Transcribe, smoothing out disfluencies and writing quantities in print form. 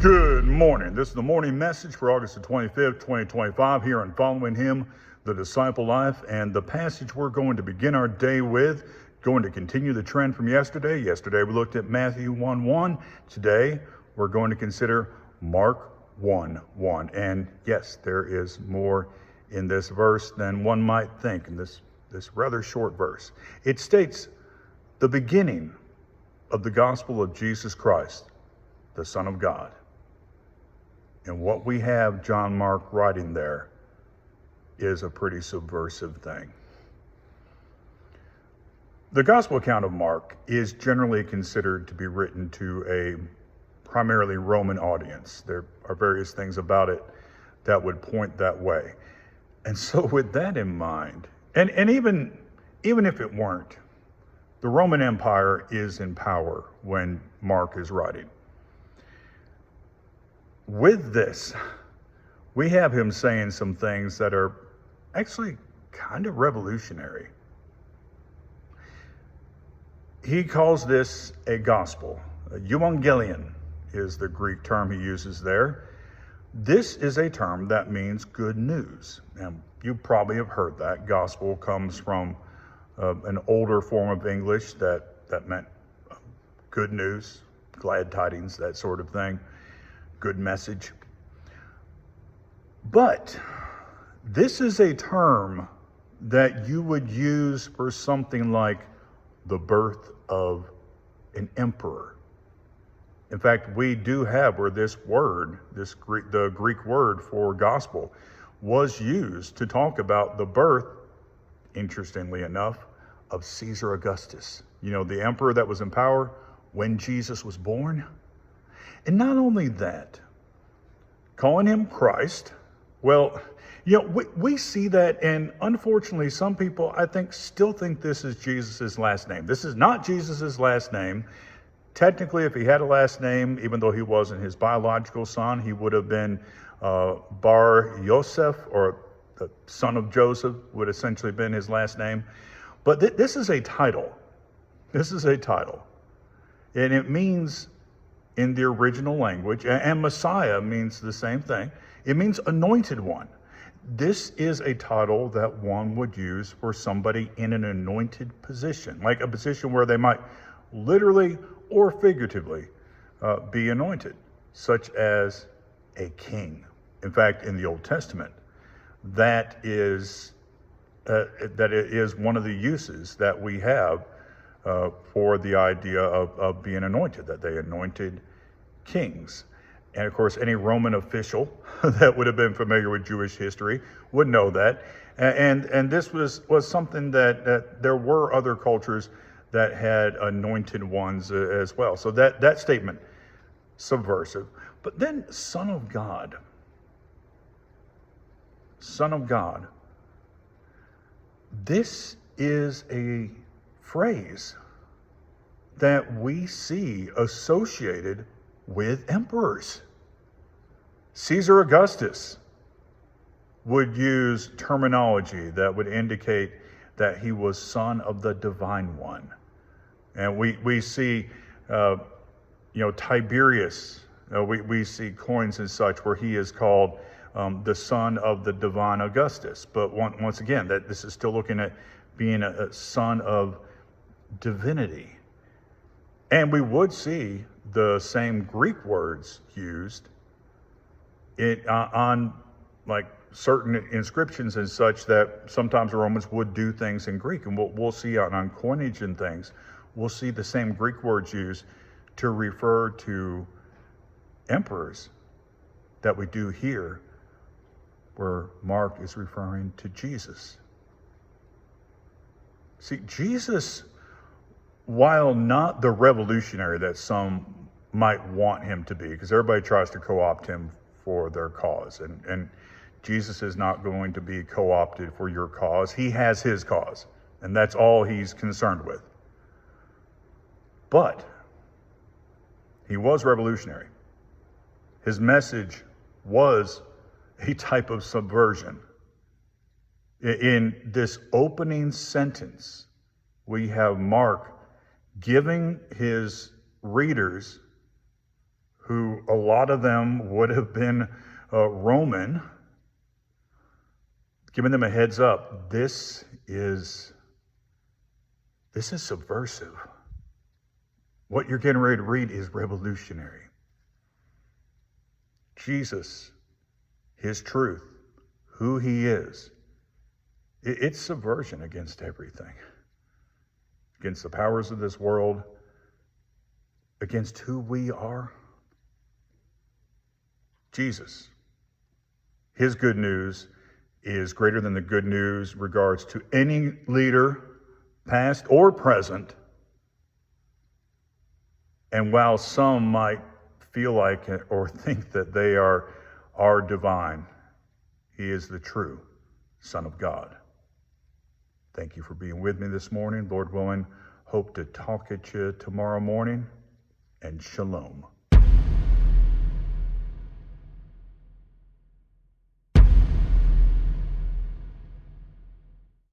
Good morning. This is the morning message for August the 25th, 2025 here on Following Him, the Disciple Life. And the passage we're going to begin our day with, going to continue the trend from yesterday. Yesterday we looked at Matthew 1:1. Today we're going to consider Mark 1:1. And yes, there is more in this verse than one might think in this rather short verse. It states the beginning of the gospel of Jesus Christ, the Son of God. And what we have John Mark writing there is a pretty subversive thing. The gospel account of Mark is generally considered to be written to a primarily Roman audience. There are various things about it that would point that way. And so with that in mind, and even if it weren't, the Roman Empire is in power when Mark is writing. With this, we have him saying some things that are actually kind of revolutionary. He calls this a gospel. Euangelion is the Greek term he uses there. This is a term that means good news. And you probably have heard that. Gospel comes from an older form of English that meant good news, glad tidings, that sort of thing. Good message. But this is a term that you would use for something like the birth of an emperor. In fact, we do have where this word, the Greek word for gospel, was used to talk about the birth, interestingly enough, of Caesar Augustus. You know, the emperor that was in power when Jesus was born. And not only that, calling him Christ, well, you know, we see that, and unfortunately, some people, I think, still think this is Jesus' last name. This is not Jesus' last name. Technically, if he had a last name, even though he wasn't his biological son, he would have been Bar Yosef, or the son of Joseph, would essentially been his last name. But this is a title. This is a title. And it means, in the original language, and Messiah means the same thing, it means anointed one. This is a title that one would use for somebody in an anointed position, like a position where they might literally or figuratively be anointed, such as a king. In fact, in the Old Testament, that is one of the uses that we have for the idea of being anointed, that they anointed kings. And of course, any Roman official that would have been familiar with Jewish history would know that. And this was something that there were other cultures that had anointed ones as well. So that statement, subversive. But then Son of God. Son of God. This is a phrase that we see associated with emperors. Caesar Augustus would use terminology that would indicate that he was son of the divine one. And we see, Tiberius, we see coins and such where he is called the son of the divine Augustus. But once again, that this is still looking at being a son of divinity. And we would see the same Greek words used on like certain inscriptions and such, that sometimes the Romans would do things in Greek. And we'll see on coinage and things, we'll see the same Greek words used to refer to emperors that we do here, where Mark is referring to Jesus. See, Jesus, while not the revolutionary that some might want him to be, because everybody tries to co-opt him for their cause, and Jesus is not going to be co-opted for your cause. He has his cause, and that's all he's concerned with. But he was revolutionary. His message was a type of subversion. In this opening sentence, we have Mark giving his readers who a lot of them would have been Roman, giving them a heads up. This is subversive. What you're getting ready to read is revolutionary. Jesus, his truth, who he is, it's subversion against everything, against the powers of this world, against who we are. Jesus, his good news is greater than the good news regards to any leader, past or present. And while some might feel like or think that they are divine, he is the true Son of God. Thank you for being with me this morning. Lord willing, hope to talk at you tomorrow morning, and shalom.